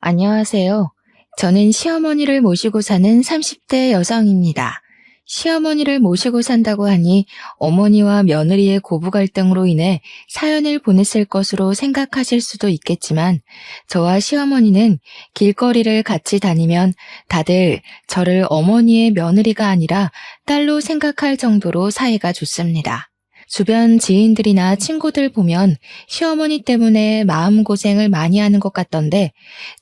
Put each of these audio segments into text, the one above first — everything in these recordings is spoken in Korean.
안녕하세요. 저는 시어머니를 모시고 사는 30대 여성입니다. 시어머니를 모시고 산다고 하니 어머니와 며느리의 고부 갈등으로 인해 사연을 보냈을 것으로 생각하실 수도 있겠지만 저와 시어머니는 길거리를 같이 다니면 다들 저를 어머니의 며느리가 아니라 딸로 생각할 정도로 사이가 좋습니다. 주변 지인들이나 친구들 보면 시어머니 때문에 마음고생을 많이 하는 것 같던데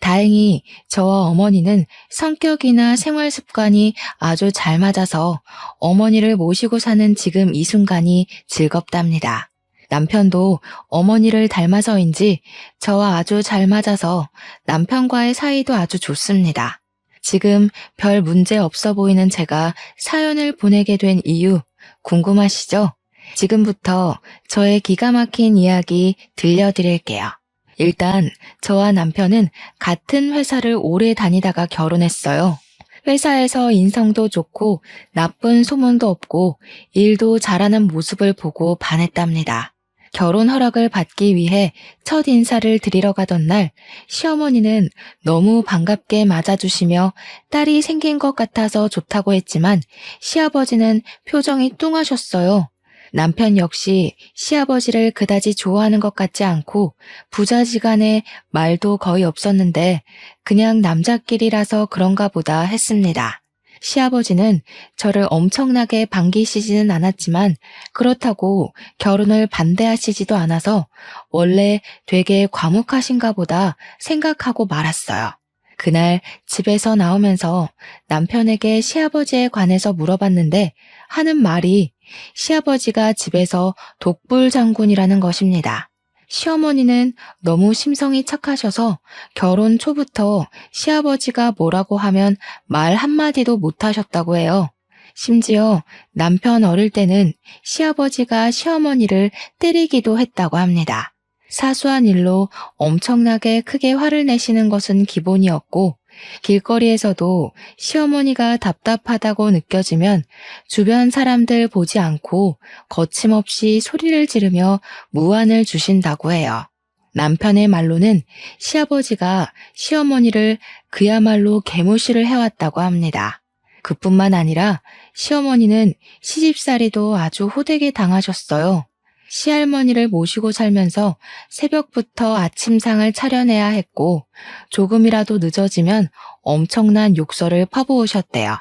다행히 저와 어머니는 성격이나 생활 습관이 아주 잘 맞아서 어머니를 모시고 사는 지금 이 순간이 즐겁답니다. 남편도 어머니를 닮아서인지 저와 아주 잘 맞아서 남편과의 사이도 아주 좋습니다. 지금 별 문제 없어 보이는 제가 사연을 보내게 된 이유 궁금하시죠? 지금부터 저의 기가 막힌 이야기 들려드릴게요. 일단 저와 남편은 같은 회사를 오래 다니다가 결혼했어요. 회사에서 인성도 좋고 나쁜 소문도 없고 일도 잘하는 모습을 보고 반했답니다. 결혼 허락을 받기 위해 첫 인사를 드리러 가던 날 시어머니는 너무 반갑게 맞아주시며 딸이 생긴 것 같아서 좋다고 했지만 시아버지는 표정이 뚱하셨어요. 남편 역시 시아버지를 그다지 좋아하는 것 같지 않고 부자지간에 말도 거의 없었는데 그냥 남자끼리라서 그런가 보다 했습니다. 시아버지는 저를 엄청나게 반기시지는 않았지만 그렇다고 결혼을 반대하시지도 않아서 원래 되게 과묵하신가 보다 생각하고 말았어요. 그날 집에서 나오면서 남편에게 시아버지에 관해서 물어봤는데 하는 말이 시아버지가 집에서 독불 장군이라는 것입니다. 시어머니는 너무 심성이 착하셔서 결혼 초부터 시아버지가 뭐라고 하면 말 한마디도 못하셨다고 해요. 심지어 남편 어릴 때는 시아버지가 시어머니를 때리기도 했다고 합니다. 사소한 일로 엄청나게 크게 화를 내시는 것은 기본이었고 길거리에서도 시어머니가 답답하다고 느껴지면 주변 사람들 보지 않고 거침없이 소리를 지르며 무안을 주신다고 해요. 남편의 말로는 시아버지가 시어머니를 그야말로 개무시를 해왔다고 합니다. 그뿐만 아니라 시어머니는 시집살이도 아주 호되게 당하셨어요. 시할머니를 모시고 살면서 새벽부터 아침상을 차려내야 했고 조금이라도 늦어지면 엄청난 욕설을 퍼부으셨대요.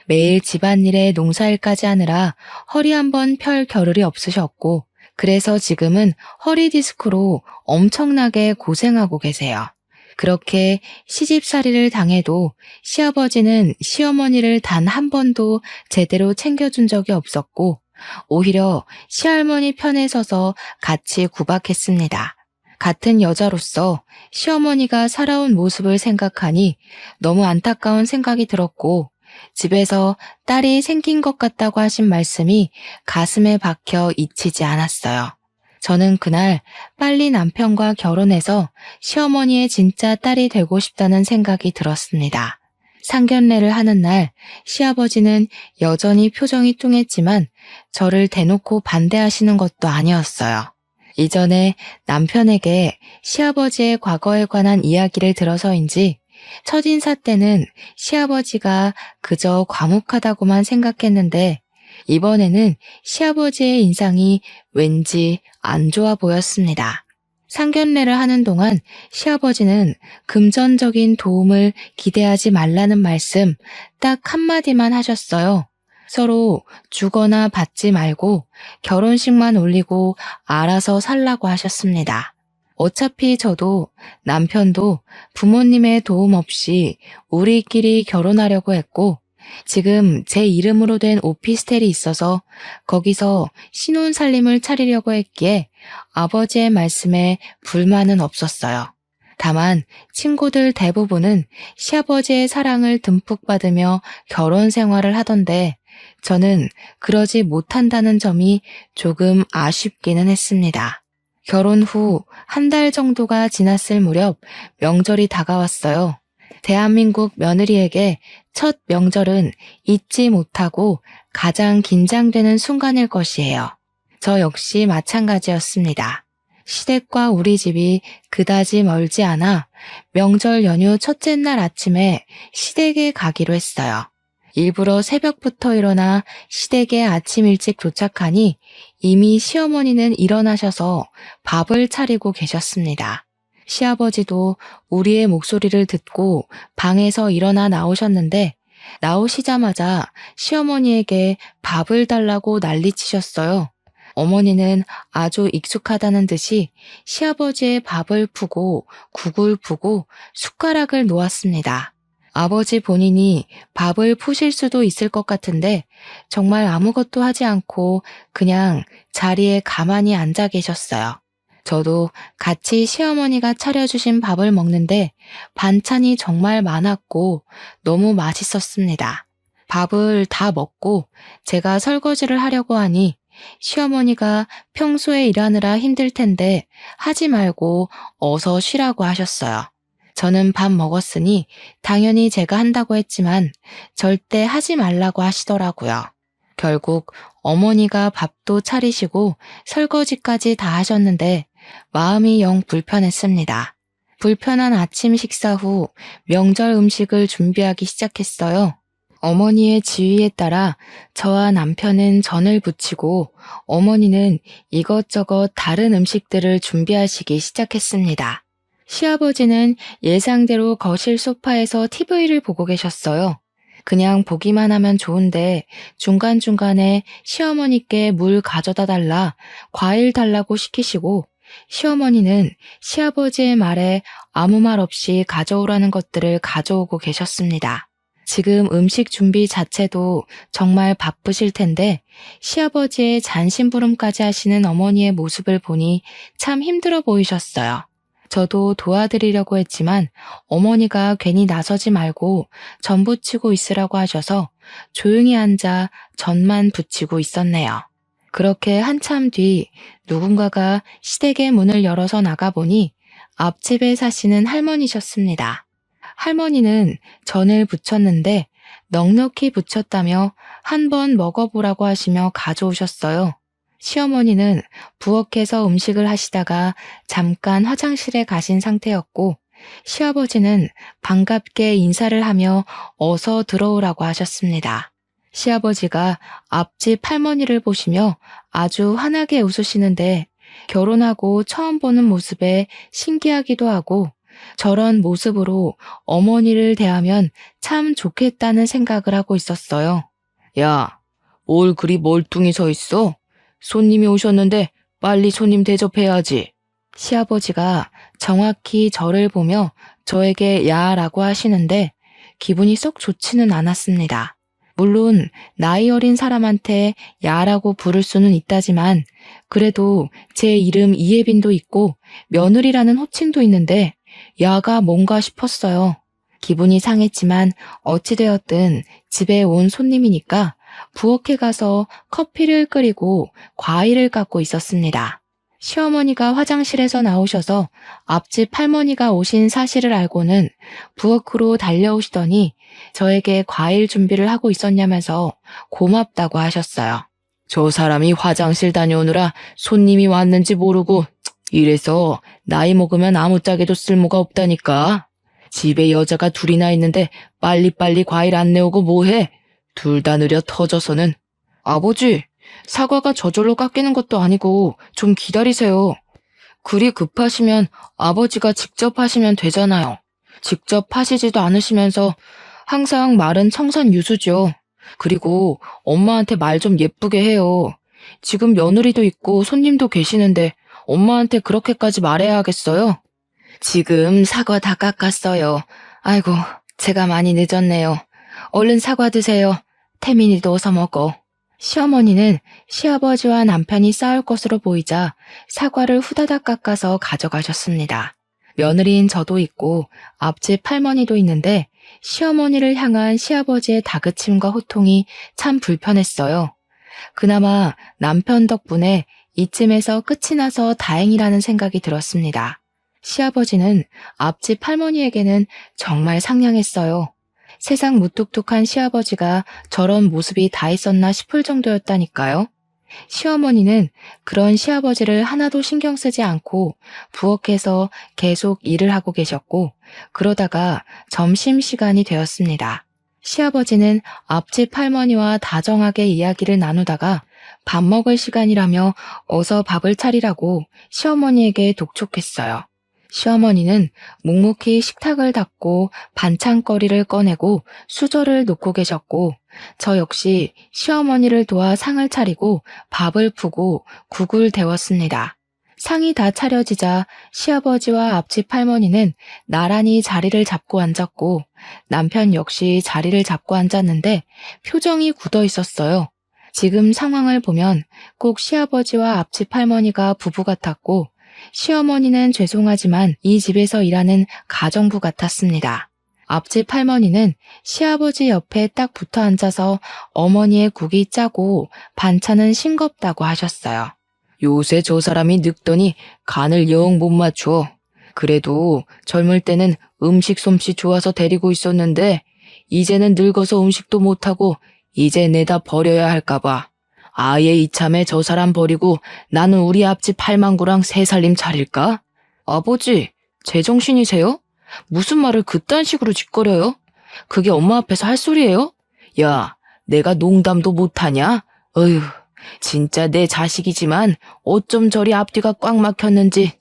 매일 집안일에 농사일까지 하느라 허리 한번 펼 겨를이 없으셨고 그래서 지금은 허리 디스크로 엄청나게 고생하고 계세요. 그렇게 시집살이를 당해도 시아버지는 시어머니를 단 한 번도 제대로 챙겨준 적이 없었고 오히려 시할머니 편에 서서 같이 구박했습니다. 같은 여자로서 시어머니가 살아온 모습을 생각하니 너무 안타까운 생각이 들었고 집에서 딸이 생긴 것 같다고 하신 말씀이 가슴에 박혀 잊히지 않았어요. 저는 그날 빨리 남편과 결혼해서 시어머니의 진짜 딸이 되고 싶다는 생각이 들었습니다. 상견례를 하는 날 시아버지는 여전히 표정이 뚱했지만 저를 대놓고 반대하시는 것도 아니었어요. 이전에 남편에게 시아버지의 과거에 관한 이야기를 들어서인지 첫인사 때는 시아버지가 그저 과묵하다고만 생각했는데 이번에는 시아버지의 인상이 왠지 안 좋아 보였습니다. 상견례를 하는 동안 시아버지는 금전적인 도움을 기대하지 말라는 말씀 딱 한마디만 하셨어요. 서로 주거나 받지 말고 결혼식만 올리고 알아서 살라고 하셨습니다. 어차피 저도 남편도 부모님의 도움 없이 우리끼리 결혼하려고 했고 지금 제 이름으로 된 오피스텔이 있어서 거기서 신혼살림을 차리려고 했기에 아버지의 말씀에 불만은 없었어요. 다만 친구들 대부분은 시아버지의 사랑을 듬뿍 받으며 결혼 생활을 하던데 저는 그러지 못한다는 점이 조금 아쉽기는 했습니다. 결혼 후 한 달 정도가 지났을 무렵 명절이 다가왔어요. 대한민국 며느리에게 첫 명절은 잊지 못하고 가장 긴장되는 순간일 것이에요. 저 역시 마찬가지였습니다. 시댁과 우리 집이 그다지 멀지 않아 명절 연휴 첫째 날 아침에 시댁에 가기로 했어요. 일부러 새벽부터 일어나 시댁에 아침 일찍 도착하니 이미 시어머니는 일어나셔서 밥을 차리고 계셨습니다. 시아버지도 우리의 목소리를 듣고 방에서 일어나 나오셨는데 나오시자마자 시어머니에게 밥을 달라고 난리치셨어요. 어머니는 아주 익숙하다는 듯이 시아버지의 밥을 푸고 국을 푸고 숟가락을 놓았습니다. 아버지 본인이 밥을 푸실 수도 있을 것 같은데 정말 아무것도 하지 않고 그냥 자리에 가만히 앉아 계셨어요. 저도 같이 시어머니가 차려주신 밥을 먹는데 반찬이 정말 많았고 너무 맛있었습니다. 밥을 다 먹고 제가 설거지를 하려고 하니 시어머니가 평소에 일하느라 힘들 텐데 하지 말고 어서 쉬라고 하셨어요. 저는 밥 먹었으니 당연히 제가 한다고 했지만 절대 하지 말라고 하시더라고요. 결국 어머니가 밥도 차리시고 설거지까지 다 하셨는데 마음이 영 불편했습니다. 불편한 아침 식사 후 명절 음식을 준비하기 시작했어요. 어머니의 지휘에 따라 저와 남편은 전을 부치고 어머니는 이것저것 다른 음식들을 준비하시기 시작했습니다. 시아버지는 예상대로 거실 소파에서 TV를 보고 계셨어요. 그냥 보기만 하면 좋은데 중간중간에 시어머니께 물 가져다 달라, 과일 달라고 시키시고 시어머니는 시아버지의 말에 아무 말 없이 가져오라는 것들을 가져오고 계셨습니다. 지금 음식 준비 자체도 정말 바쁘실 텐데 시아버지의 잔심부름까지 하시는 어머니의 모습을 보니 참 힘들어 보이셨어요. 저도 도와드리려고 했지만 어머니가 괜히 나서지 말고 전 부치고 있으라고 하셔서 조용히 앉아 전만 부치고 있었네요. 그렇게 한참 뒤 누군가가 시댁의 문을 열어서 나가보니 앞집에 사시는 할머니셨습니다. 할머니는 전을 부쳤는데 넉넉히 부쳤다며 한번 먹어보라고 하시며 가져오셨어요. 시어머니는 부엌에서 음식을 하시다가 잠깐 화장실에 가신 상태였고 시아버지는 반갑게 인사를 하며 어서 들어오라고 하셨습니다. 시아버지가 앞집 할머니를 보시며 아주 환하게 웃으시는데 결혼하고 처음 보는 모습에 신기하기도 하고 저런 모습으로 어머니를 대하면 참 좋겠다는 생각을 하고 있었어요. 야, 뭘 그리 멀뚱히 서 있어? 손님이 오셨는데 빨리 손님 대접해야지. 시아버지가 정확히 저를 보며 저에게 야라고 하시는데 기분이 썩 좋지는 않았습니다. 물론 나이 어린 사람한테 야라고 부를 수는 있다지만 그래도 제 이름 이예빈도 있고 며느리라는 호칭도 있는데 야가 뭔가 싶었어요. 기분이 상했지만 어찌되었든 집에 온 손님이니까 부엌에 가서 커피를 끓이고 과일을 깎고 있었습니다. 시어머니가 화장실에서 나오셔서 앞집 할머니가 오신 사실을 알고는 부엌으로 달려오시더니 저에게 과일 준비를 하고 있었냐면서 고맙다고 하셨어요. 저 사람이 화장실 다녀오느라 손님이 왔는지 모르고 이래서 나이 먹으면 아무짝에도 쓸모가 없다니까. 집에 여자가 둘이나 있는데 빨리빨리 과일 안 내오고 뭐해? 둘 다 느려 터져서는. 아버지, 사과가 저절로 깎이는 것도 아니고 좀 기다리세요. 그리 급하시면 아버지가 직접 하시면 되잖아요. 직접 하시지도 않으시면서 항상 말은 청산유수죠. 그리고 엄마한테 말 좀 예쁘게 해요. 지금 며느리도 있고 손님도 계시는데 엄마한테 그렇게까지 말해야 하겠어요? 지금 사과 다 깎았어요. 아이고, 제가 많이 늦었네요. 얼른 사과 드세요. 태민이도 어서 먹어. 시어머니는 시아버지와 남편이 싸울 것으로 보이자 사과를 후다닥 깎아서 가져가셨습니다. 며느리인 저도 있고 앞집 할머니도 있는데 시어머니를 향한 시아버지의 다그침과 호통이 참 불편했어요. 그나마 남편 덕분에 이쯤에서 끝이 나서 다행이라는 생각이 들었습니다. 시아버지는 앞집 할머니에게는 정말 상냥했어요. 세상 무뚝뚝한 시아버지가 저런 모습이 다 있었나 싶을 정도였다니까요. 시어머니는 그런 시아버지를 하나도 신경 쓰지 않고 부엌에서 계속 일을 하고 계셨고, 그러다가 점심시간이 되었습니다. 시아버지는 앞집 할머니와 다정하게 이야기를 나누다가 밥 먹을 시간이라며 어서 밥을 차리라고 시어머니에게 독촉했어요. 시어머니는 묵묵히 식탁을 닦고 반찬거리를 꺼내고 수저를 놓고 계셨고, 저 역시 시어머니를 도와 상을 차리고 밥을 푸고 국을 데웠습니다. 상이 다 차려지자 시아버지와 앞집 할머니는 나란히 자리를 잡고 앉았고, 남편 역시 자리를 잡고 앉았는데 표정이 굳어 있었어요. 지금 상황을 보면 꼭 시아버지와 앞집 할머니가 부부 같았고, 시어머니는 죄송하지만 이 집에서 일하는 가정부 같았습니다. 앞집 할머니는 시아버지 옆에 딱 붙어 앉아서 어머니의 국이 짜고 반찬은 싱겁다고 하셨어요. 요새 저 사람이 늙더니 간을 영 못 맞춰. 그래도 젊을 때는 음식 솜씨 좋아서 데리고 있었는데 이제는 늙어서 음식도 못하고 이제 내다 버려야 할까봐. 아예 이참에 저 사람 버리고 나는 우리 앞집 팔망구랑 새 살림 차릴까? 아버지, 제정신이세요? 무슨 말을 그딴 식으로 짓거려요? 그게 엄마 앞에서 할 소리예요? 야, 내가 농담도 못하냐? 어휴, 진짜 내 자식이지만 어쩜 저리 앞뒤가 꽉 막혔는지.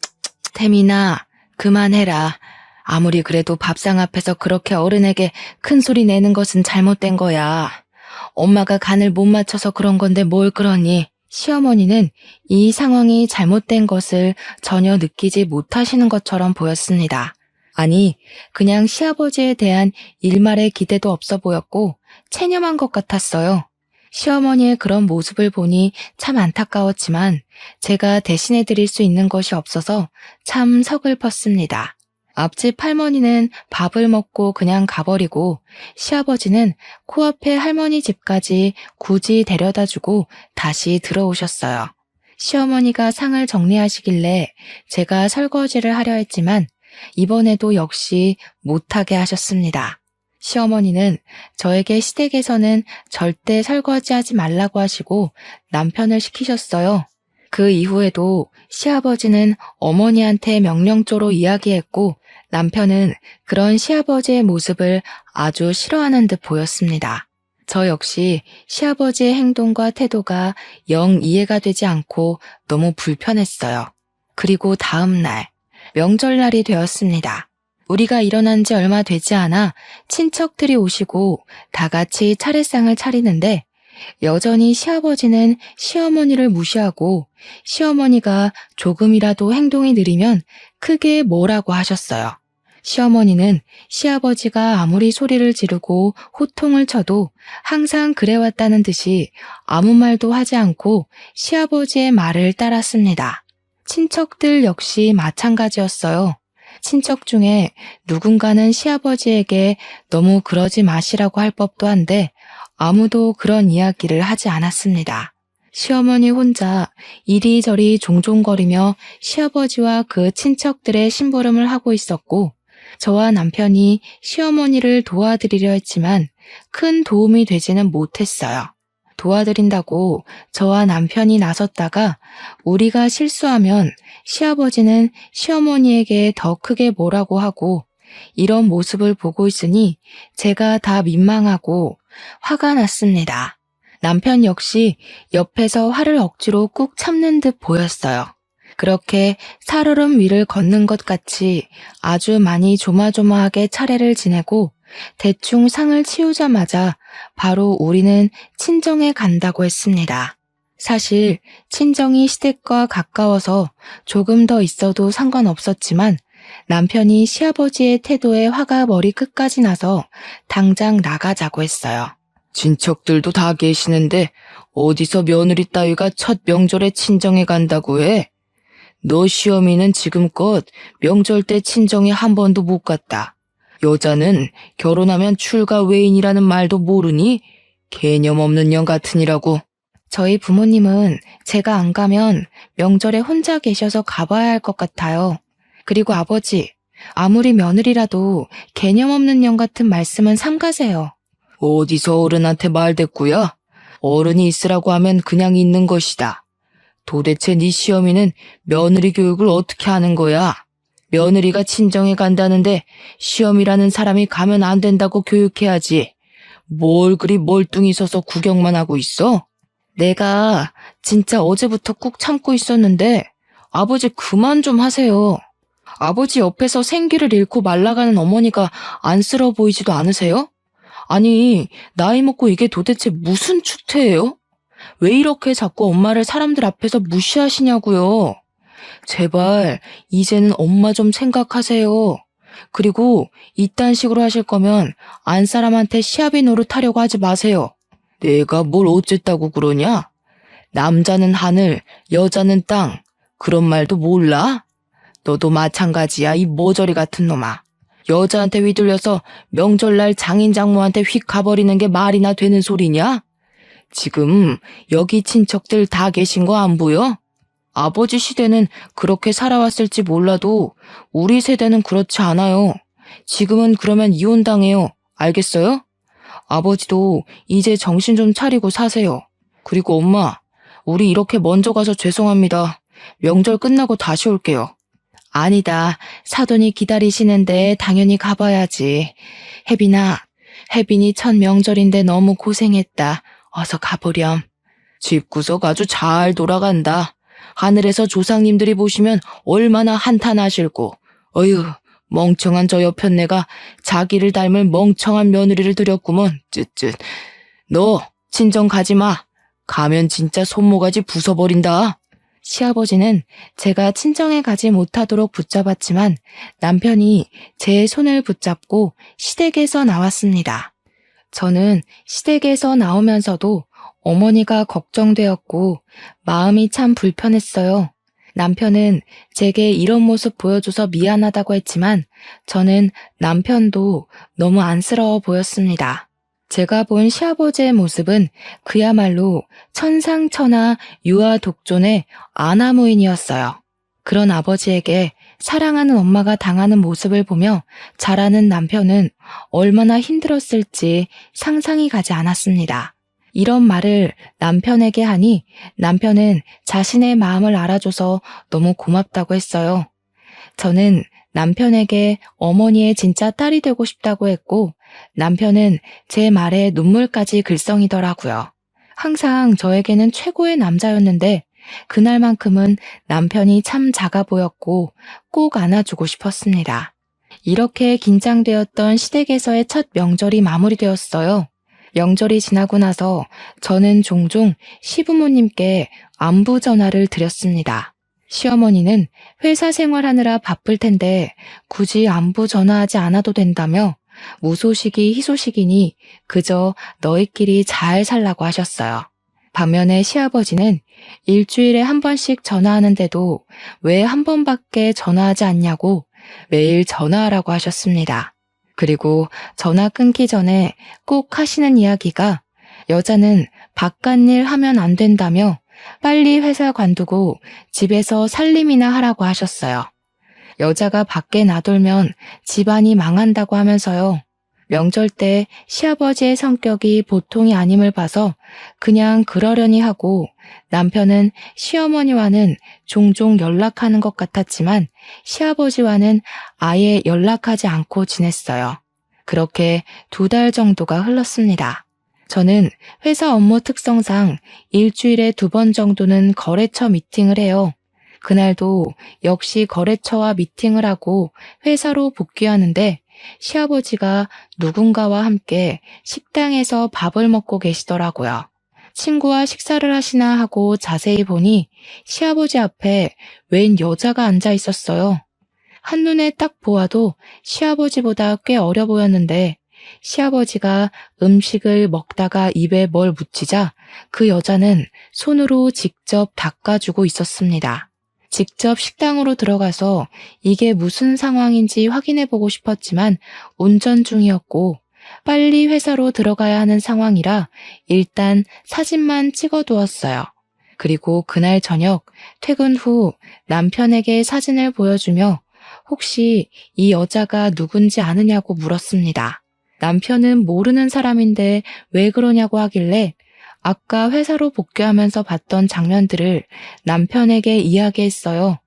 태민아, 그만해라. 아무리 그래도 밥상 앞에서 그렇게 어른에게 큰 소리 내는 것은 잘못된 거야. 엄마가 간을 못 맞춰서 그런 건데 뭘 그러니? 시어머니는 이 상황이 잘못된 것을 전혀 느끼지 못하시는 것처럼 보였습니다. 아니, 그냥 시아버지에 대한 일말의 기대도 없어 보였고 체념한 것 같았어요. 시어머니의 그런 모습을 보니 참 안타까웠지만 제가 대신해 드릴 수 있는 것이 없어서 참 서글펐습니다. 앞집 할머니는 밥을 먹고 그냥 가버리고 시아버지는 코앞에 할머니 집까지 굳이 데려다주고 다시 들어오셨어요. 시어머니가 상을 정리하시길래 제가 설거지를 하려 했지만 이번에도 역시 못하게 하셨습니다. 시어머니는 저에게 시댁에서는 절대 설거지하지 말라고 하시고 남편을 시키셨어요. 그 이후에도 시아버지는 어머니한테 명령조로 이야기했고 남편은 그런 시아버지의 모습을 아주 싫어하는 듯 보였습니다. 저 역시 시아버지의 행동과 태도가 영 이해가 되지 않고 너무 불편했어요. 그리고 다음 날, 명절날이 되었습니다. 우리가 일어난 지 얼마 되지 않아 친척들이 오시고 다 같이 차례상을 차리는데 여전히 시아버지는 시어머니를 무시하고 시어머니가 조금이라도 행동이 느리면 크게 뭐라고 하셨어요. 시어머니는 시아버지가 아무리 소리를 지르고 호통을 쳐도 항상 그래왔다는 듯이 아무 말도 하지 않고 시아버지의 말을 따랐습니다. 친척들 역시 마찬가지였어요. 친척 중에 누군가는 시아버지에게 너무 그러지 마시라고 할 법도 한데 아무도 그런 이야기를 하지 않았습니다. 시어머니 혼자 이리저리 종종거리며 시아버지와 그 친척들의 심부름을 하고 있었고 저와 남편이 시어머니를 도와드리려 했지만 큰 도움이 되지는 못했어요. 도와드린다고 저와 남편이 나섰다가 우리가 실수하면 시아버지는 시어머니에게 더 크게 뭐라고 하고 이런 모습을 보고 있으니 제가 다 민망하고 화가 났습니다. 남편 역시 옆에서 화를 억지로 꾹 참는 듯 보였어요. 그렇게 살얼음 위를 걷는 것 같이 아주 많이 조마조마하게 차례를 지내고 대충 상을 치우자마자 바로 우리는 친정에 간다고 했습니다. 사실 친정이 시댁과 가까워서 조금 더 있어도 상관없었지만 남편이 시아버지의 태도에 화가 머리 끝까지 나서 당장 나가자고 했어요. 친척들도 다 계시는데 어디서 며느리 따위가 첫 명절에 친정에 간다고 해? 너 시어미는 지금껏 명절 때 친정에 한 번도 못 갔다. 여자는 결혼하면 출가 외인이라는 말도 모르니 개념 없는 년 같으니라고. 저희 부모님은 제가 안 가면 명절에 혼자 계셔서 가봐야 할 것 같아요. 그리고 아버지, 아무리 며느리라도 개념 없는 년 같은 말씀은 삼가세요. 어디서 어른한테 말댔구야? 어른이 있으라고 하면 그냥 있는 것이다. 도대체 네 시어미는 며느리 교육을 어떻게 하는 거야? 며느리가 친정에 간다는데 시어미라는 사람이 가면 안 된다고 교육해야지. 뭘 그리 멀뚱히 서서 구경만 하고 있어? 내가 진짜 어제부터 꾹 참고 있었는데 아버지 그만 좀 하세요. 아버지 옆에서 생기를 잃고 말라가는 어머니가 안쓰러워 보이지도 않으세요? 아니, 나이 먹고 이게 도대체 무슨 추태예요? 왜 이렇게 자꾸 엄마를 사람들 앞에서 무시하시냐고요. 제발 이제는 엄마 좀 생각하세요. 그리고 이딴 식으로 하실 거면 안 사람한테 시아비 노릇하려고 하지 마세요. 내가 뭘 어쨌다고 그러냐? 남자는 하늘, 여자는 땅. 그런 말도 몰라? 너도 마찬가지야, 이 모저리 같은 놈아. 여자한테 휘둘려서 명절날 장인 장모한테 휙 가버리는 게 말이나 되는 소리냐? 지금 여기 친척들 다 계신 거 안 보여? 아버지 시대는 그렇게 살아왔을지 몰라도 우리 세대는 그렇지 않아요. 지금은 그러면 이혼당해요. 알겠어요? 아버지도 이제 정신 좀 차리고 사세요. 그리고 엄마, 우리 이렇게 먼저 가서 죄송합니다. 명절 끝나고 다시 올게요. 아니다. 사돈이 기다리시는데 당연히 가봐야지. 혜빈이 첫 명절인데 너무 고생했다. 어서 가보렴. 집구석 아주 잘 돌아간다. 하늘에서 조상님들이 보시면 얼마나 한탄하실고. 어휴, 멍청한 저 여편네가 자기를 닮을 멍청한 며느리를 들였구먼. 쯧쯧. 너 친정 가지 마. 가면 진짜 손모가지 부숴버린다. 시아버지는 제가 친정에 가지 못하도록 붙잡았지만 남편이 제 손을 붙잡고 시댁에서 나왔습니다. 저는 시댁에서 나오면서도 어머니가 걱정되었고 마음이 참 불편했어요. 남편은 제게 이런 모습 보여줘서 미안하다고 했지만 저는 남편도 너무 안쓰러워 보였습니다. 제가 본 시아버지의 모습은 그야말로 천상천하 유아독존의 아나무인이었어요. 그런 아버지에게 사랑하는 엄마가 당하는 모습을 보며 자라는 남편은 얼마나 힘들었을지 상상이 가지 않았습니다. 이런 말을 남편에게 하니 남편은 자신의 마음을 알아줘서 너무 고맙다고 했어요. 저는 남편에게 어머니의 진짜 딸이 되고 싶다고 했고 남편은 제 말에 눈물까지 글썽이더라고요. 항상 저에게는 최고의 남자였는데 그날만큼은 남편이 참 작아 보였고 꼭 안아주고 싶었습니다. 이렇게 긴장되었던 시댁에서의 첫 명절이 마무리되었어요. 명절이 지나고 나서 저는 종종 시부모님께 안부 전화를 드렸습니다. 시어머니는 회사 생활하느라 바쁠 텐데 굳이 안부 전화하지 않아도 된다며 무소식이 희소식이니 그저 너희끼리 잘 살라고 하셨어요. 반면에 시아버지는 일주일에 한 번씩 전화하는데도 왜 한 번밖에 전화하지 않냐고 매일 전화하라고 하셨습니다. 그리고 전화 끊기 전에 꼭 하시는 이야기가 여자는 바깥일 하면 안 된다며 빨리 회사 관두고 집에서 살림이나 하라고 하셨어요. 여자가 밖에 나돌면 집안이 망한다고 하면서요. 명절 때 시아버지의 성격이 보통이 아님을 봐서 그냥 그러려니 하고 남편은 시어머니와는 종종 연락하는 것 같았지만 시아버지와는 아예 연락하지 않고 지냈어요. 그렇게 2달 정도가 흘렀습니다. 저는 회사 업무 특성상 일주일에 2번 정도는 거래처 미팅을 해요. 그날도 역시 거래처와 미팅을 하고 회사로 복귀하는데 시아버지가 누군가와 함께 식당에서 밥을 먹고 계시더라고요. 친구와 식사를 하시나 하고 자세히 보니 시아버지 앞에 웬 여자가 앉아 있었어요. 한눈에 딱 보아도 시아버지보다 꽤 어려 보였는데 시아버지가 음식을 먹다가 입에 뭘 묻히자 그 여자는 손으로 직접 닦아주고 있었습니다. 직접 식당으로 들어가서 이게 무슨 상황인지 확인해보고 싶었지만 운전 중이었고 빨리 회사로 들어가야 하는 상황이라 일단 사진만 찍어두었어요. 그리고 그날 저녁 퇴근 후 남편에게 사진을 보여주며 혹시 이 여자가 누군지 아느냐고 물었습니다. 남편은 모르는 사람인데 왜 그러냐고 하길래 아까 회사로 복귀하면서 봤던 장면들을 남편에게 이야기했어요.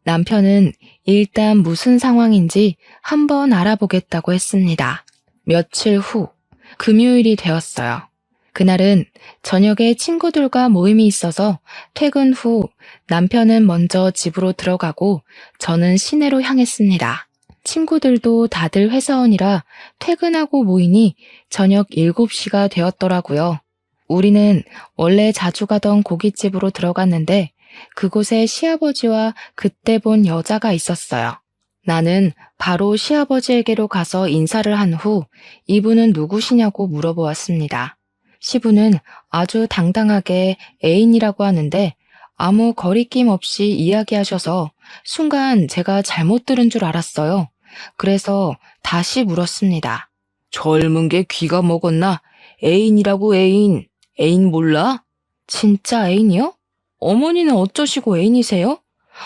남편은 일단 무슨 상황인지 한번 알아보겠다고 했습니다. 며칠 후, 금요일이 되었어요. 그날은 저녁에 친구들과 모임이 있어서 퇴근 후 남편은 먼저 집으로 들어가고 저는 시내로 향했습니다. 친구들도 다들 회사원이라 퇴근하고 모이니 저녁 7시가 되었더라고요. 우리는 원래 자주 가던 고깃집으로 들어갔는데 그곳에 시아버지와 그때 본 여자가 있었어요. 나는 바로 시아버지에게로 가서 인사를 한 후 이분은 누구시냐고 물어보았습니다. 시부는 아주 당당하게 애인이라고 하는데 아무 거리낌 없이 이야기하셔서 순간 제가 잘못 들은 줄 알았어요. 그래서 다시 물었습니다. 젊은 게 귀가 먹었나? 애인이라고 애인. 애인 몰라? 진짜 애인이요? 어머니는 어쩌시고 애인이세요?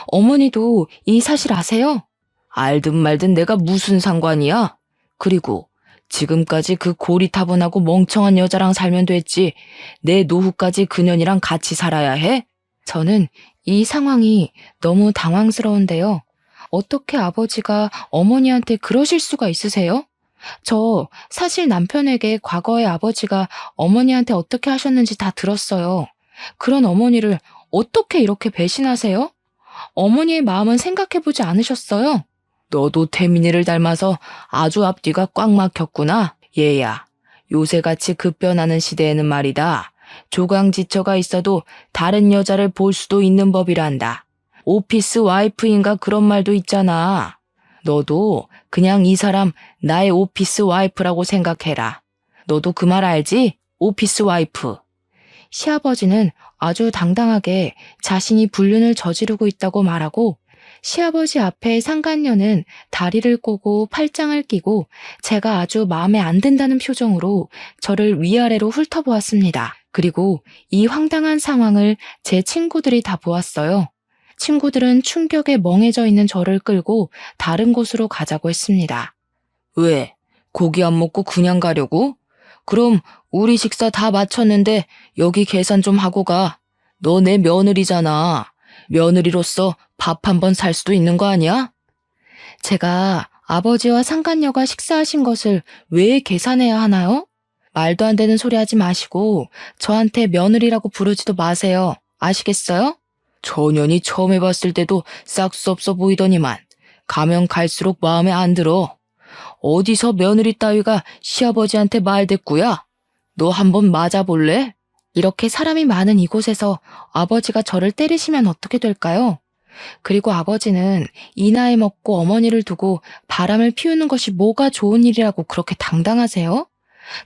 어머니도 이 사실 아세요? 알든 말든 내가 무슨 상관이야? 그리고 지금까지 그 고리타분하고 멍청한 여자랑 살면 됐지. 내 노후까지 그년이랑 같이 살아야 해? 저는 이 상황이 너무 당황스러운데요. 어떻게 아버지가 어머니한테 그러실 수가 있으세요? 저 사실 남편에게 과거에 아버지가 어머니한테 어떻게 하셨는지 다 들었어요. 그런 어머니를 어떻게 이렇게 배신하세요? 어머니의 마음은 생각해보지 않으셨어요? 너도 태민이를 닮아서 아주 앞뒤가 꽉 막혔구나. 얘야, 요새같이 급변하는 시대에는 말이다. 조강지처가 있어도 다른 여자를 볼 수도 있는 법이란다. 오피스 와이프인가 그런 말도 있잖아. 너도 그냥 이 사람 나의 오피스 와이프라고 생각해라. 너도 그 말 알지? 오피스 와이프. 시아버지는 아주 당당하게 자신이 불륜을 저지르고 있다고 말하고 시아버지 앞에 상간녀는 다리를 꼬고 팔짱을 끼고 제가 아주 마음에 안 든다는 표정으로 저를 위아래로 훑어보았습니다. 그리고 이 황당한 상황을 제 친구들이 다 보았어요. 친구들은 충격에 멍해져 있는 저를 끌고 다른 곳으로 가자고 했습니다. 왜? 고기 안 먹고 그냥 가려고? 그럼 우리 식사 다 마쳤는데 여기 계산 좀 하고 가. 너 내 며느리잖아. 며느리로서 밥 한 번 살 수도 있는 거 아니야? 제가 아버지와 상간녀가 식사하신 것을 왜 계산해야 하나요? 말도 안 되는 소리 하지 마시고 저한테 며느리라고 부르지도 마세요. 아시겠어요? 저년이 처음 해봤을 때도 싹수 없어 보이더니만 가면 갈수록 마음에 안 들어. 어디서 며느리 따위가 시아버지한테 말대꾸야? 너 한번 맞아볼래? 이렇게 사람이 많은 이곳에서 아버지가 저를 때리시면 어떻게 될까요? 그리고 아버지는 이 나이 먹고 어머니를 두고 바람을 피우는 것이 뭐가 좋은 일이라고 그렇게 당당하세요?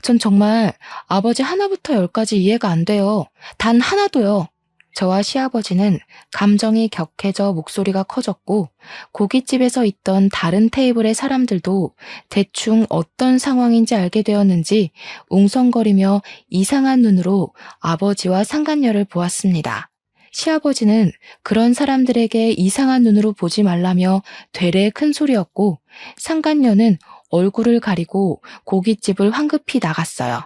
전 정말 아버지 하나부터 열까지 이해가 안 돼요. 단 하나도요. 저와 시아버지는 감정이 격해져 목소리가 커졌고 고깃집에서 있던 다른 테이블의 사람들도 대충 어떤 상황인지 알게 되었는지 웅성거리며 이상한 눈으로 아버지와 상간녀를 보았습니다. 시아버지는 그런 사람들에게 이상한 눈으로 보지 말라며 되레 큰 소리였고 상간녀는 얼굴을 가리고 고깃집을 황급히 나갔어요.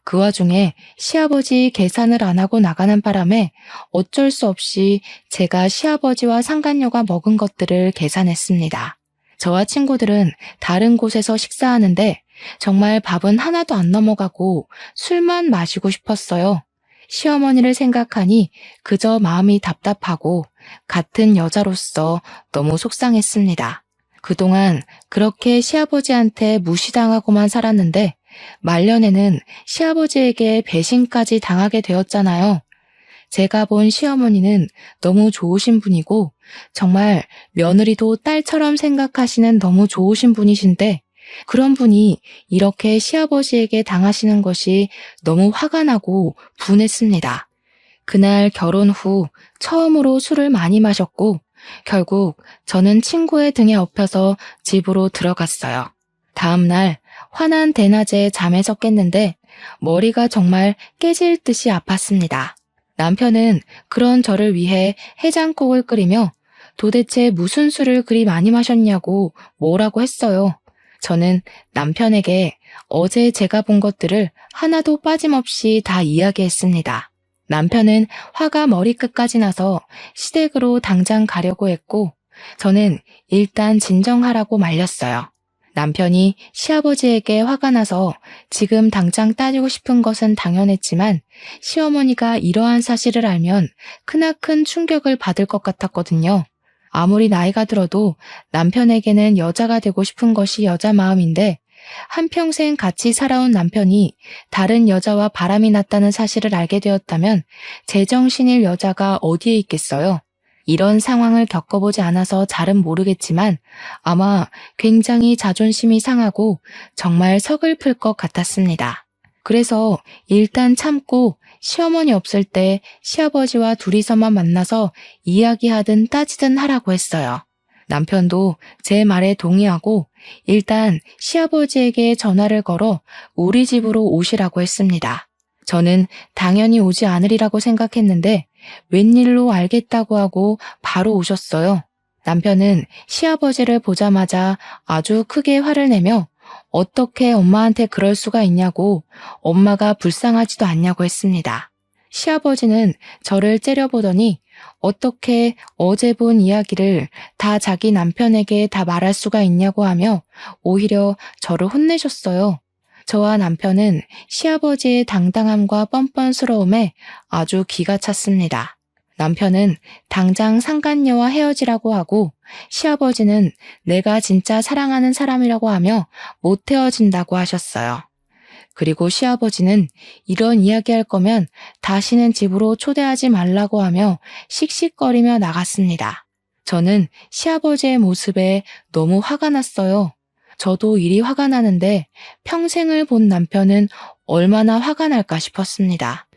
그 와중에 시아버지 계산을 안 하고 나가는 바람에 어쩔 수 없이 제가 시아버지와 상간녀가 먹은 것들을 계산했습니다. 저와 친구들은 다른 곳에서 식사하는데 정말 밥은 하나도 안 넘어가고 술만 마시고 싶었어요. 시어머니를 생각하니 그저 마음이 답답하고 같은 여자로서 너무 속상했습니다. 그동안 그렇게 시아버지한테 무시당하고만 살았는데 말년에는 시아버지에게 배신까지 당하게 되었잖아요. 제가 본 시어머니는 너무 좋으신 분이고 정말 며느리도 딸처럼 생각하시는 너무 좋으신 분이신데 그런 분이 이렇게 시아버지에게 당하시는 것이 너무 화가 나고 분했습니다. 그날 결혼 후 처음으로 술을 많이 마셨고 결국 저는 친구의 등에 업혀서 집으로 들어갔어요. 다음 날 환한 대낮에 잠에서 깼는데 머리가 정말 깨질 듯이 아팠습니다. 남편은 그런 저를 위해 해장국을 끓이며 도대체 무슨 술을 그리 많이 마셨냐고 뭐라고 했어요. 저는 남편에게 어제 제가 본 것들을 하나도 빠짐없이 다 이야기했습니다. 남편은 화가 머리끝까지 나서 시댁으로 당장 가려고 했고, 저는 일단 진정하라고 말렸어요. 남편이 시아버지에게 화가 나서 지금 당장 따지고 싶은 것은 당연했지만 시어머니가 이러한 사실을 알면 크나큰 충격을 받을 것 같았거든요. 아무리 나이가 들어도 남편에게는 여자가 되고 싶은 것이 여자 마음인데 한평생 같이 살아온 남편이 다른 여자와 바람이 났다는 사실을 알게 되었다면 제정신일 여자가 어디에 있겠어요? 이런 상황을 겪어보지 않아서 잘은 모르겠지만 아마 굉장히 자존심이 상하고 정말 서글플 것 같았습니다. 그래서 일단 참고 시어머니 없을 때 시아버지와 둘이서만 만나서 이야기하든 따지든 하라고 했어요. 남편도 제 말에 동의하고 일단 시아버지에게 전화를 걸어 우리 집으로 오시라고 했습니다. 저는 당연히 오지 않으리라고 생각했는데 웬일로 알겠다고 하고 바로 오셨어요. 남편은 시아버지를 보자마자 아주 크게 화를 내며 어떻게 엄마한테 그럴 수가 있냐고 엄마가 불쌍하지도 않냐고 했습니다. 시아버지는 저를 째려보더니 어떻게 어제 본 이야기를 다 자기 남편에게 다 말할 수가 있냐고 하며 오히려 저를 혼내셨어요. 저와 남편은 시아버지의 당당함과 뻔뻔스러움에 아주 기가 찼습니다. 남편은 당장 상간녀와 헤어지라고 하고 시아버지는 내가 진짜 사랑하는 사람이라고 하며 못 헤어진다고 하셨어요. 그리고 시아버지는 이런 이야기할 거면 다시는 집으로 초대하지 말라고 하며 씩씩거리며 나갔습니다. 저는 시아버지의 모습에 너무 화가 났어요. 저도 이리 화가 나는데 평생을 본 남편은 얼마나 화가 날까 싶었습니다.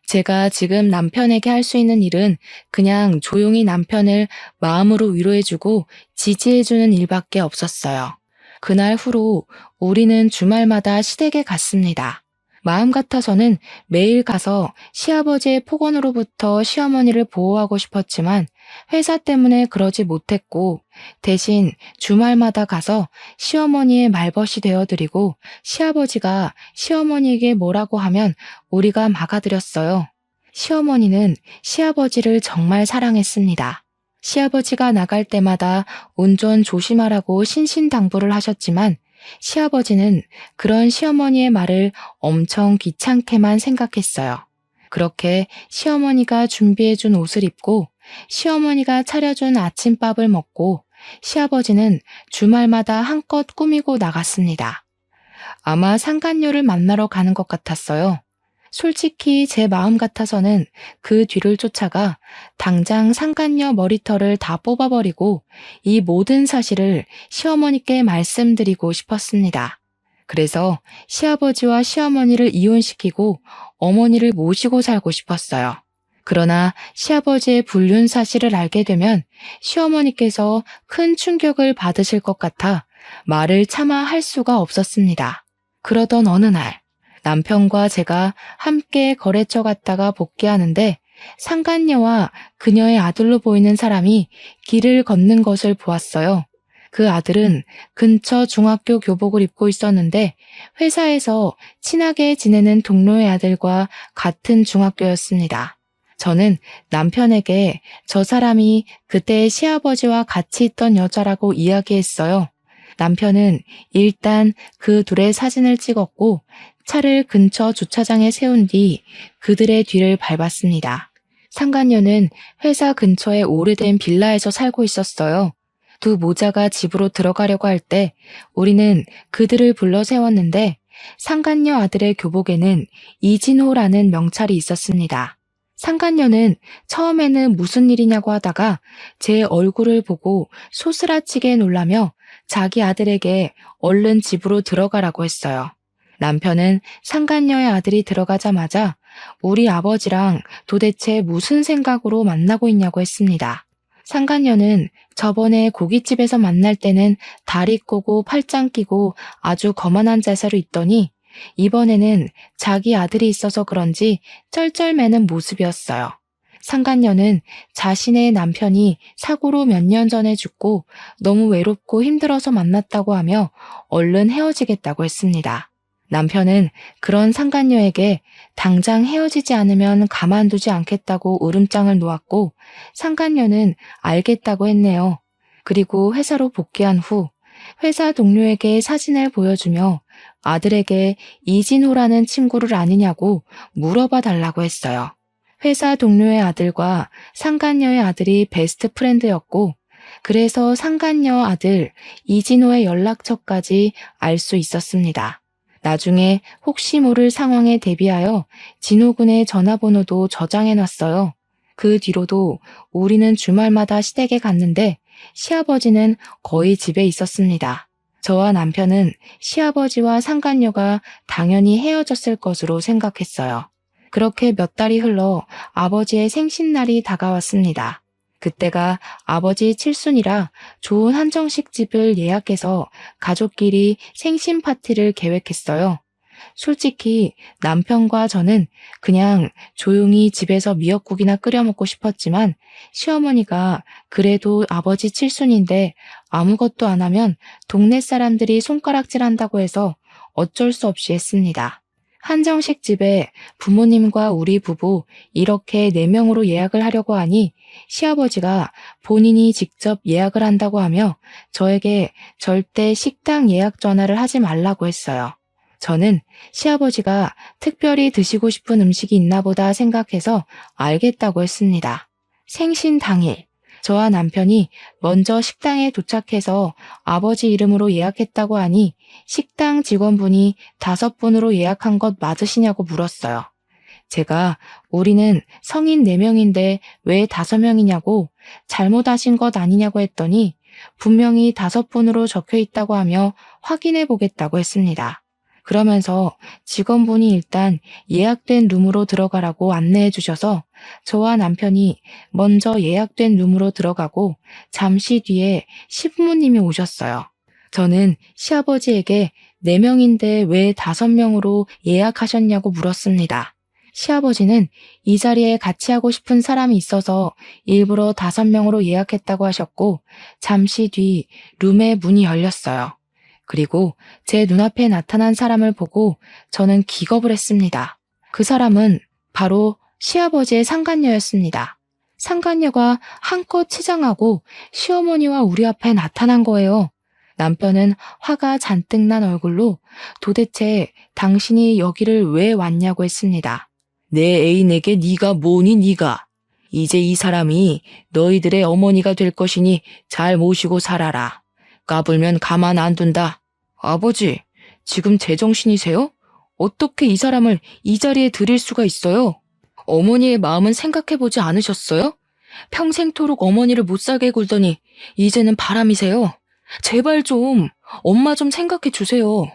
제가 지금 남편에게 할 수 있는 일은 그냥 조용히 남편을 마음으로 위로해주고 지지해주는 일밖에 없었어요. 그날 후로 우리는 주말마다 시댁에 갔습니다. 마음 같아서는 매일 가서 시아버지의 폭언으로부터 시어머니를 보호하고 싶었지만 회사 때문에 그러지 못했고 대신 주말마다 가서 시어머니의 말벗이 되어드리고 시아버지가 시어머니에게 뭐라고 하면 우리가 막아드렸어요. 시어머니는 시아버지를 정말 사랑했습니다. 시아버지가 나갈 때마다 운전 조심하라고 신신당부를 하셨지만 시아버지는 그런 시어머니의 말을 엄청 귀찮게만 생각했어요. 그렇게 시어머니가 준비해준 옷을 입고 시어머니가 차려준 아침밥을 먹고 시아버지는 주말마다 한껏 꾸미고 나갔습니다. 아마 상간녀를 만나러 가는 것 같았어요. 솔직히 제 마음 같아서는 그 뒤를 쫓아가 당장 상간녀 머리털을 다 뽑아버리고 이 모든 사실을 시어머니께 말씀드리고 싶었습니다. 그래서 시아버지와 시어머니를 이혼시키고 어머니를 모시고 살고 싶었어요. 그러나 시아버지의 불륜 사실을 알게 되면 시어머니께서 큰 충격을 받으실 것 같아 말을 차마 할 수가 없었습니다. 그러던 어느 날 남편과 제가 함께 거래처 갔다가 복귀하는데 상간녀와 그녀의 아들로 보이는 사람이 길을 걷는 것을 보았어요. 그 아들은 근처 중학교 교복을 입고 있었는데 회사에서 친하게 지내는 동료의 아들과 같은 중학교였습니다. 저는 남편에게 저 사람이 그때 시아버지와 같이 있던 여자라고 이야기했어요. 남편은 일단 그 둘의 사진을 찍었고 차를 근처 주차장에 세운 뒤 그들의 뒤를 밟았습니다. 상간녀는 회사 근처의 오래된 빌라에서 살고 있었어요. 두 모자가 집으로 들어가려고 할 때 우리는 그들을 불러 세웠는데 상간녀 아들의 교복에는 이진호라는 명찰이 있었습니다. 상간녀는 처음에는 무슨 일이냐고 하다가 제 얼굴을 보고 소스라치게 놀라며 자기 아들에게 얼른 집으로 들어가라고 했어요. 남편은 상간녀의 아들이 들어가자마자 우리 아버지랑 도대체 무슨 생각으로 만나고 있냐고 했습니다. 상간녀는 저번에 고깃집에서 만날 때는 다리 꼬고 팔짱 끼고 아주 거만한 자세로 있더니 이번에는 자기 아들이 있어서 그런지 쩔쩔매는 모습이었어요. 상간녀는 자신의 남편이 사고로 몇 년 전에 죽고 너무 외롭고 힘들어서 만났다고 하며 얼른 헤어지겠다고 했습니다. 남편은 그런 상간녀에게 당장 헤어지지 않으면 가만두지 않겠다고 으름장을 놓았고 상간녀는 알겠다고 했네요. 그리고 회사로 복귀한 후 회사 동료에게 사진을 보여주며 아들에게 이진호라는 친구를 아느냐고 물어봐 달라고 했어요. 회사 동료의 아들과 상간녀의 아들이 베스트 프렌드였고 그래서 상간녀 아들 이진호의 연락처까지 알 수 있었습니다. 나중에 혹시 모를 상황에 대비하여 진호군의 전화번호도 저장해놨어요. 그 뒤로도 우리는 주말마다 시댁에 갔는데 시아버지는 거의 집에 있었습니다. 저와 남편은 시아버지와 상간녀가 당연히 헤어졌을 것으로 생각했어요. 그렇게 몇 달이 흘러 아버지의 생신날이 다가왔습니다. 그때가 아버지 칠순이라 좋은 한정식 집을 예약해서 가족끼리 생신 파티를 계획했어요. 솔직히 남편과 저는 그냥 조용히 집에서 미역국이나 끓여 먹고 싶었지만 시어머니가 그래도 아버지 칠순인데 아무것도 안 하면 동네 사람들이 손가락질한다고 해서 어쩔 수 없이 했습니다. 한정식 집에 부모님과 우리 부부 이렇게 4명으로 예약을 하려고 하니 시아버지가 본인이 직접 예약을 한다고 하며 저에게 절대 식당 예약 전화를 하지 말라고 했어요. 저는 시아버지가 특별히 드시고 싶은 음식이 있나 보다 생각해서 알겠다고 했습니다. 생신 당일, 저와 남편이 먼저 식당에 도착해서 아버지 이름으로 예약했다고 하니 식당 직원분이 5분으로 예약한 것 맞으시냐고 물었어요. 제가 우리는 성인 4명인데 왜 5명이냐고 잘못하신 것 아니냐고 했더니 분명히 5분으로 적혀 있다고 하며 확인해 보겠다고 했습니다. 그러면서 직원분이 일단 예약된 룸으로 들어가라고 안내해 주셔서 저와 남편이 먼저 예약된 룸으로 들어가고 잠시 뒤에 시부모님이 오셨어요. 저는 시아버지에게 4명인데 왜 5명으로 예약하셨냐고 물었습니다. 시아버지는 이 자리에 같이 하고 싶은 사람이 있어서 일부러 5명으로 예약했다고 하셨고 잠시 뒤 룸의 문이 열렸어요. 그리고 제 눈앞에 나타난 사람을 보고 저는 기겁을 했습니다. 그 사람은 바로 시아버지의 상간녀였습니다. 상간녀가 한껏 치장하고 시어머니와 우리 앞에 나타난 거예요. 남편은 화가 잔뜩 난 얼굴로 도대체 당신이 여기를 왜 왔냐고 했습니다. 내 애인에게 네가 뭐니 네가. 이제 이 사람이 너희들의 어머니가 될 것이니 잘 모시고 살아라. 까불면 가만 안 둔다. 아버지, 지금 제정신이세요? 어떻게 이 사람을 이 자리에 들일 수가 있어요? 어머니의 마음은 생각해보지 않으셨어요? 평생토록 어머니를 못 살게 굴더니 이제는 바람이세요. 제발 좀 엄마 좀 생각해 주세요.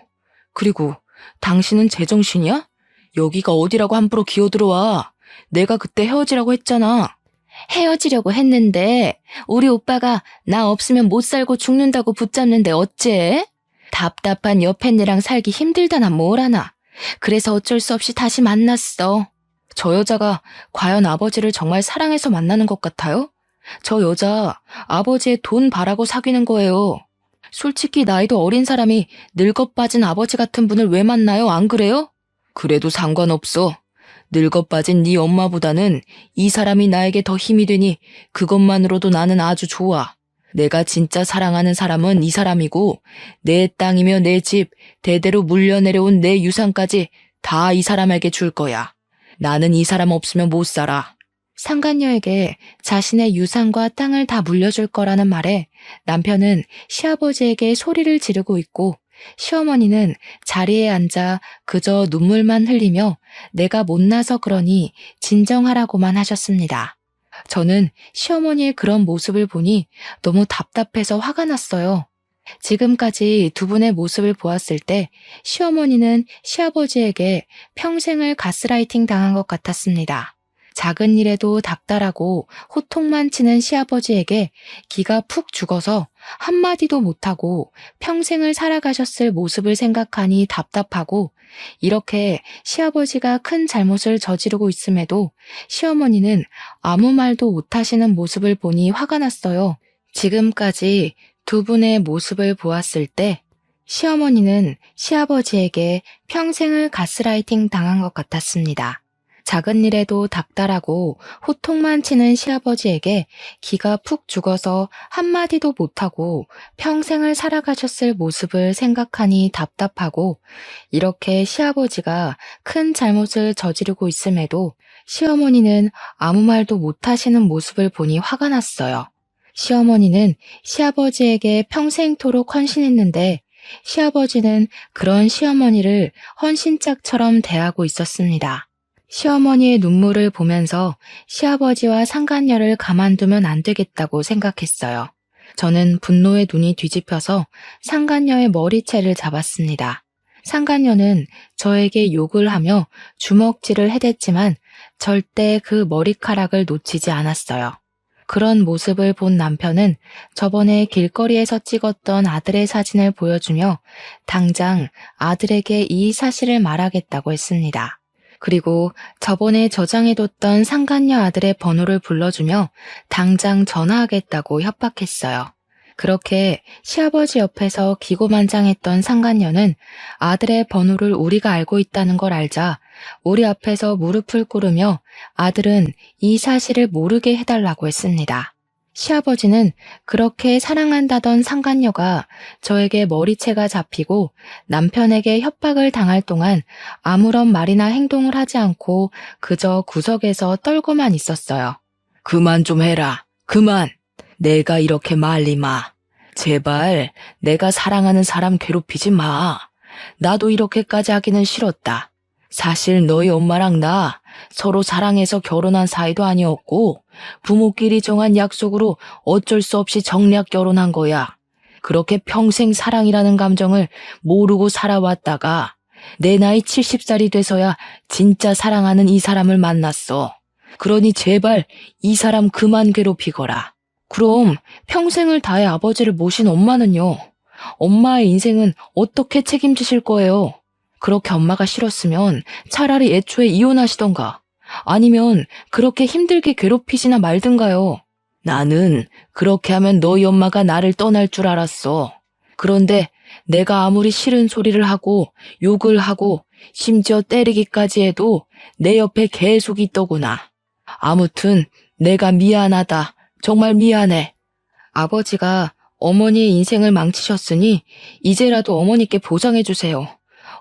그리고 당신은 제정신이야? 여기가 어디라고 함부로 기어들어와. 내가 그때 헤어지라고 했잖아. 헤어지려고 했는데 우리 오빠가 나 없으면 못 살고 죽는다고 붙잡는데 어째? 답답한 여편네랑 살기 힘들다나 뭐라나. 그래서 어쩔 수 없이 다시 만났어. 저 여자가 과연 아버지를 정말 사랑해서 만나는 것 같아요? 저 여자 아버지의 돈 바라고 사귀는 거예요. 솔직히 나이도 어린 사람이 늙어 빠진 아버지 같은 분을 왜 만나요? 안 그래요? 그래도 상관없어. 늙어 빠진 네 엄마보다는 이 사람이 나에게 더 힘이 되니 그것만으로도 나는 아주 좋아. 내가 진짜 사랑하는 사람은 이 사람이고 내 땅이며 내 집, 대대로 물려내려온 내 유산까지 다 이 사람에게 줄 거야. 나는 이 사람 없으면 못 살아. 상간녀에게 자신의 유산과 땅을 다 물려줄 거라는 말에 남편은 시아버지에게 소리를 지르고 있고 시어머니는 자리에 앉아 그저 눈물만 흘리며 내가 못나서 그러니 진정하라고만 하셨습니다. 저는 시어머니의 그런 모습을 보니 너무 답답해서 화가 났어요. 지금까지 두 분의 모습을 보았을 때 시어머니는 시아버지에게 평생을 가스라이팅 당한 것 같았습니다. 작은 일에도 닥달하고 호통만 치는 시아버지에게 기가 푹 죽어서 한마디도 못하고 평생을 살아가셨을 모습을 생각하니 답답하고, 이렇게 시아버지가 큰 잘못을 저지르고 있음에도 시어머니는 아무 말도 못하시는 모습을 보니 화가 났어요. 지금까지 두 분의 모습을 보았을 때 시어머니는 시아버지에게 평생을 가스라이팅 당한 것 같았습니다. 작은 일에도 닥달하고 호통만 치는 시아버지에게 기가 푹 죽어서 한마디도 못하고 평생을 살아가셨을 모습을 생각하니 답답하고, 이렇게 시아버지가 큰 잘못을 저지르고 있음에도 시어머니는 아무 말도 못하시는 모습을 보니 화가 났어요. 시어머니는 시아버지에게 평생토록 헌신했는데 시아버지는 그런 시어머니를 헌신짝처럼 대하고 있었습니다. 시어머니의 눈물을 보면서 시아버지와 상간녀를 가만두면 안 되겠다고 생각했어요. 저는 분노에 눈이 뒤집혀서 상간녀의 머리채를 잡았습니다. 상간녀는 저에게 욕을 하며 주먹질을 해댔지만 절대 그 머리카락을 놓치지 않았어요. 그런 모습을 본 남편은 저번에 길거리에서 찍었던 아들의 사진을 보여주며 당장 아들에게 이 사실을 말하겠다고 했습니다. 그리고 저번에 저장해뒀던 상간녀 아들의 번호를 불러주며 당장 전화하겠다고 협박했어요. 그렇게 시아버지 옆에서 기고만장했던 상간녀는 아들의 번호를 우리가 알고 있다는 걸 알자 우리 앞에서 무릎을 꿇으며 아들은 이 사실을 모르게 해달라고 했습니다. 시아버지는 그렇게 사랑한다던 상간녀가 저에게 머리채가 잡히고 남편에게 협박을 당할 동안 아무런 말이나 행동을 하지 않고 그저 구석에서 떨고만 있었어요. 그만 좀 해라. 그만. 내가 이렇게 말리 마. 제발 내가 사랑하는 사람 괴롭히지 마. 나도 이렇게까지 하기는 싫었다. 사실 너희 엄마랑 나 서로 사랑해서 결혼한 사이도 아니었고 부모끼리 정한 약속으로 어쩔 수 없이 정략 결혼한 거야. 그렇게 평생 사랑이라는 감정을 모르고 살아왔다가 내 나이 70살이 돼서야 진짜 사랑하는 이 사람을 만났어. 그러니 제발 이 사람 그만 괴롭히거라. 그럼 평생을 다해 아버지를 모신 엄마는요? 엄마의 인생은 어떻게 책임지실 거예요? 그렇게 엄마가 싫었으면 차라리 애초에 이혼하시던가 아니면 그렇게 힘들게 괴롭히시나 말든가요. 나는 그렇게 하면 너희 엄마가 나를 떠날 줄 알았어. 그런데 내가 아무리 싫은 소리를 하고 욕을 하고 심지어 때리기까지 해도 내 옆에 계속 있더구나. 아무튼 내가 미안하다. 정말 미안해. 아버지가 어머니의 인생을 망치셨으니 이제라도 어머니께 보상해 주세요.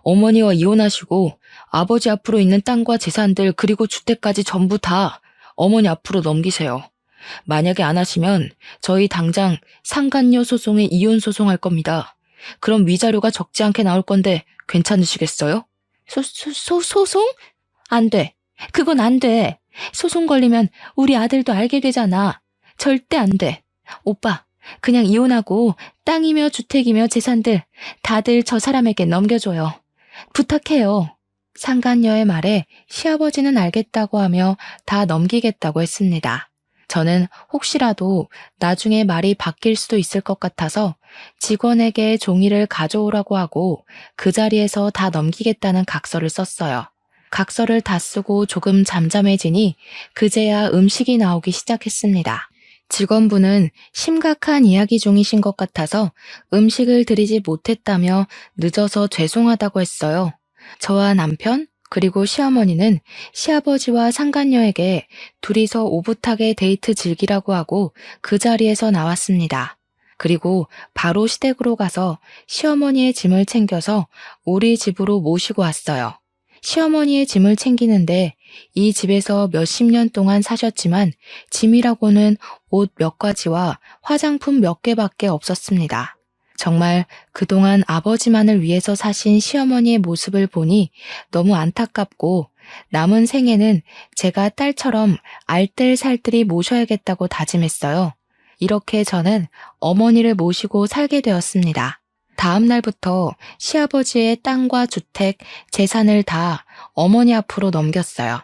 어머니와 이혼하시고 아버지 앞으로 있는 땅과 재산들 그리고 주택까지 전부 다 어머니 앞으로 넘기세요. 만약에 안 하시면 저희 당장 상간녀 소송에 이혼 소송할 겁니다. 그럼 위자료가 적지 않게 나올 건데 괜찮으시겠어요? 소송? 안 돼. 그건 안 돼. 소송 걸리면 우리 아들도 알게 되잖아. 절대 안 돼. 오빠, 그냥 이혼하고 땅이며 주택이며 재산들 다들 저 사람에게 넘겨줘요. 부탁해요. 상간녀의 말에 시아버지는 알겠다고 하며 다 넘기겠다고 했습니다. 저는 혹시라도 나중에 말이 바뀔 수도 있을 것 같아서 직원에게 종이를 가져오라고 하고 그 자리에서 다 넘기겠다는 각서를 썼어요. 각서를 다 쓰고 조금 잠잠해지니 그제야 음식이 나오기 시작했습니다. 직원분은 심각한 이야기 중이신 것 같아서 음식을 드리지 못했다며 늦어서 죄송하다고 했어요. 저와 남편 그리고 시어머니는 시아버지와 상간녀에게 둘이서 오붓하게 데이트 즐기라고 하고 그 자리에서 나왔습니다. 그리고 바로 시댁으로 가서 시어머니의 짐을 챙겨서 우리 집으로 모시고 왔어요. 시어머니의 짐을 챙기는데 이 집에서 몇십 년 동안 사셨지만 짐이라고는 옷 몇 가지와 화장품 몇 개밖에 없었습니다. 정말 그동안 아버지만을 위해서 사신 시어머니의 모습을 보니 너무 안타깝고 남은 생에는 제가 딸처럼 알뜰살뜰히 모셔야겠다고 다짐했어요. 이렇게 저는 어머니를 모시고 살게 되었습니다. 다음 날부터 시아버지의 땅과 주택, 재산을 다 어머니 앞으로 넘겼어요.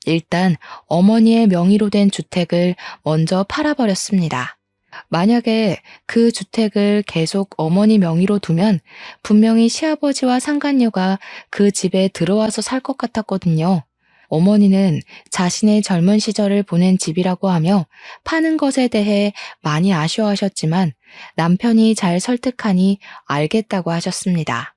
일단 어머니의 명의로 된 주택을 먼저 팔아버렸습니다. 만약에 그 주택을 계속 어머니 명의로 두면 분명히 시아버지와 상간녀가 그 집에 들어와서 살 것 같았거든요. 어머니는 자신의 젊은 시절을 보낸 집이라고 하며 파는 것에 대해 많이 아쉬워하셨지만 남편이 잘 설득하니 알겠다고 하셨습니다.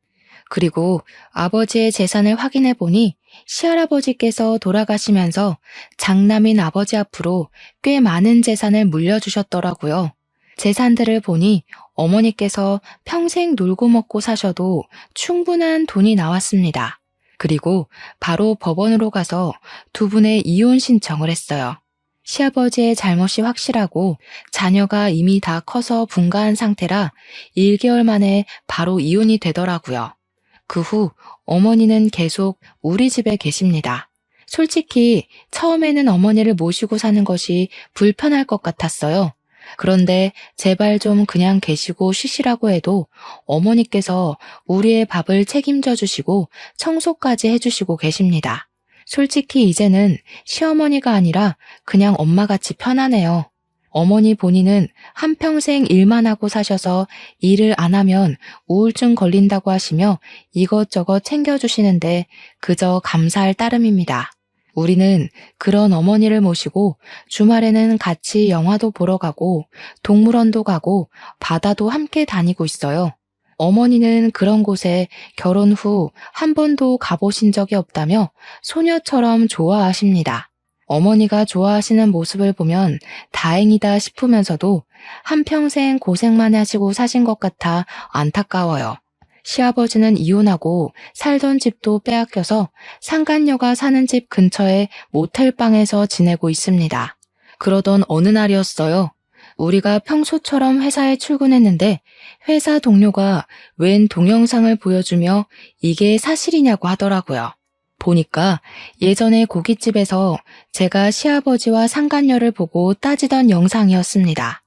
그리고 아버지의 재산을 확인해 보니 시할아버지께서 돌아가시면서 장남인 아버지 앞으로 꽤 많은 재산을 물려주셨더라고요. 재산들을 보니 어머니께서 평생 놀고 먹고 사셔도 충분한 돈이 나왔습니다. 그리고 바로 법원으로 가서 두 분의 이혼 신청을 했어요. 시아버지의 잘못이 확실하고 자녀가 이미 다 커서 분가한 상태라 1개월 만에 바로 이혼이 되더라고요. 그 후 어머니는 계속 우리 집에 계십니다. 솔직히 처음에는 어머니를 모시고 사는 것이 불편할 것 같았어요. 그런데 제발 좀 그냥 계시고 쉬시라고 해도 어머니께서 우리의 밥을 책임져 주시고 청소까지 해주시고 계십니다. 솔직히 이제는 시어머니가 아니라 그냥 엄마같이 편하네요. 어머니 본인은 한평생 일만 하고 사셔서 일을 안 하면 우울증 걸린다고 하시며 이것저것 챙겨주시는데 그저 감사할 따름입니다. 우리는 그런 어머니를 모시고 주말에는 같이 영화도 보러 가고 동물원도 가고 바다도 함께 다니고 있어요. 어머니는 그런 곳에 결혼 후 한 번도 가보신 적이 없다며 소녀처럼 좋아하십니다. 어머니가 좋아하시는 모습을 보면 다행이다 싶으면서도 한평생 고생만 하시고 사신 것 같아 안타까워요. 시아버지는 이혼하고 살던 집도 빼앗겨서 상간녀가 사는 집 근처의 모텔방에서 지내고 있습니다. 그러던 어느 날이었어요. 우리가 평소처럼 회사에 출근했는데 회사 동료가 웬 동영상을 보여주며 이게 사실이냐고 하더라고요. 보니까 예전에 고깃집에서 제가 시아버지와 상간녀를 보고 따지던 영상이었습니다.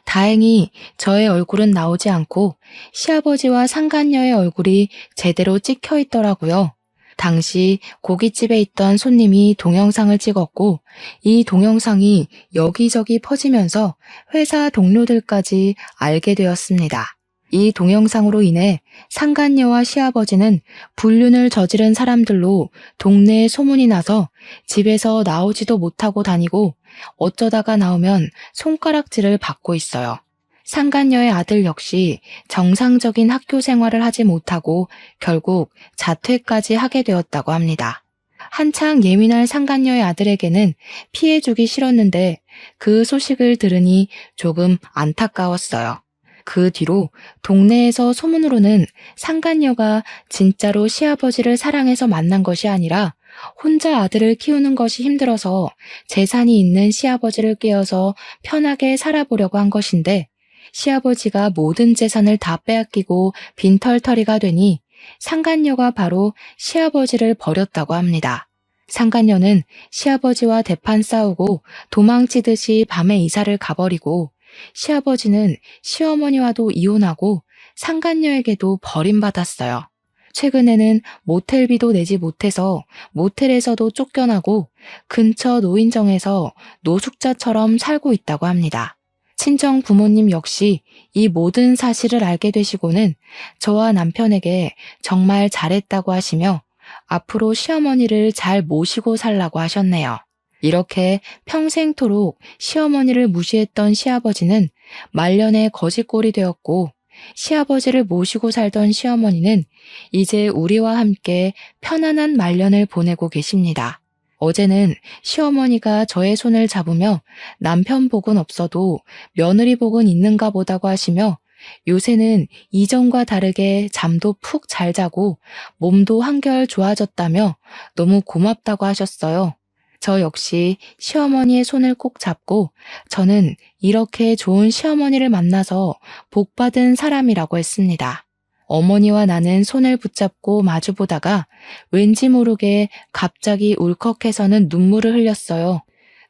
다행히 저의 얼굴은 나오지 않고 시아버지와 상간녀의 얼굴이 제대로 찍혀 있더라고요. 당시 고깃집에 있던 손님이 동영상을 찍었고 이 동영상이 여기저기 퍼지면서 회사 동료들까지 알게 되었습니다. 이 동영상으로 인해 상간녀와 시아버지는 불륜을 저지른 사람들로 동네에 소문이 나서 집에서 나오지도 못하고 다니고 어쩌다가 나오면 손가락질을 받고 있어요. 상간녀의 아들 역시 정상적인 학교 생활을 하지 못하고 결국 자퇴까지 하게 되었다고 합니다. 한창 예민할 상간녀의 아들에게는 피해주기 싫었는데 그 소식을 들으니 조금 안타까웠어요. 그 뒤로 동네에서 소문으로는 상간녀가 진짜로 시아버지를 사랑해서 만난 것이 아니라 혼자 아들을 키우는 것이 힘들어서 재산이 있는 시아버지를 깨어서 편하게 살아보려고 한 것인데 시아버지가 모든 재산을 다 빼앗기고 빈털터리가 되니 상간녀가 바로 시아버지를 버렸다고 합니다. 상간녀는 시아버지와 대판 싸우고 도망치듯이 밤에 이사를 가버리고 시아버지는 시어머니와도 이혼하고 상간녀에게도 버림받았어요. 최근에는 모텔비도 내지 못해서 모텔에서도 쫓겨나고 근처 노인정에서 노숙자처럼 살고 있다고 합니다. 친정 부모님 역시 이 모든 사실을 알게 되시고는 저와 남편에게 정말 잘했다고 하시며 앞으로 시어머니를 잘 모시고 살라고 하셨네요. 이렇게 평생토록 시어머니를 무시했던 시아버지는 말년에 거지꼴이 되었고 시아버지를 모시고 살던 시어머니는 이제 우리와 함께 편안한 말년을 보내고 계십니다. 어제는 시어머니가 저의 손을 잡으며 남편 복은 없어도 며느리 복은 있는가 보다고 하시며 요새는 이전과 다르게 잠도 푹 잘 자고 몸도 한결 좋아졌다며 너무 고맙다고 하셨어요. 저 역시 시어머니의 손을 꼭 잡고 저는 이렇게 좋은 시어머니를 만나서 복받은 사람이라고 했습니다. 어머니와 나는 손을 붙잡고 마주보다가 왠지 모르게 갑자기 울컥해서는 눈물을 흘렸어요.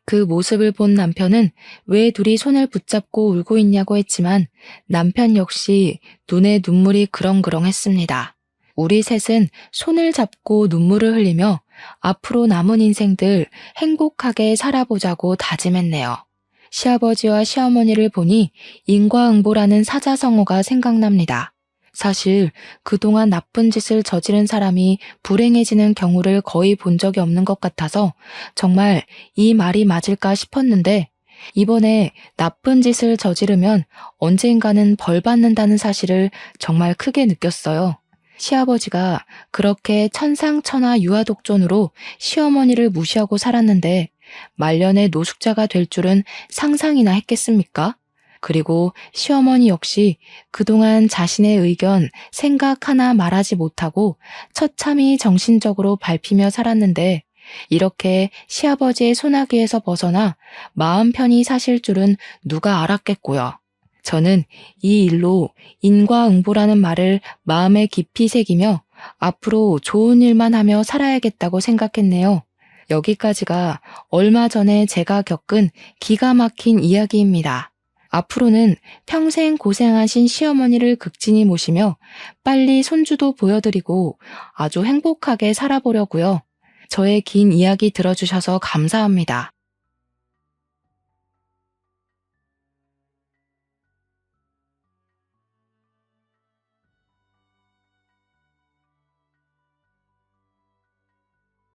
그 모습을 본 남편은 왜 둘이 손을 붙잡고 울고 있냐고 했지만 남편 역시 눈에 눈물이 그렁그렁했습니다. 우리 셋은 손을 잡고 눈물을 흘리며 앞으로 남은 인생들 행복하게 살아보자고 다짐했네요. 시아버지와 시어머니를 보니 인과응보라는 사자성어가 생각납니다. 사실 그동안 나쁜 짓을 저지른 사람이 불행해지는 경우를 거의 본 적이 없는 것 같아서 정말 이 말이 맞을까 싶었는데 이번에 나쁜 짓을 저지르면 언젠가는 벌 받는다는 사실을 정말 크게 느꼈어요. 시아버지가 그렇게 천상천하 유아독존으로 시어머니를 무시하고 살았는데 말년에 노숙자가 될 줄은 상상이나 했겠습니까? 그리고 시어머니 역시 그동안 자신의 의견, 생각 하나 말하지 못하고 처참히 정신적으로 밟히며 살았는데 이렇게 시아버지의 소나기에서 벗어나 마음 편히 사실 줄은 누가 알았겠고요. 저는 이 일로 인과응보라는 말을 마음에 깊이 새기며 앞으로 좋은 일만 하며 살아야겠다고 생각했네요. 여기까지가 얼마 전에 제가 겪은 기가 막힌 이야기입니다. 앞으로는 평생 고생하신 시어머니를 극진히 모시며 빨리 손주도 보여드리고 아주 행복하게 살아보려고요. 저의 긴 이야기 들어주셔서 감사합니다.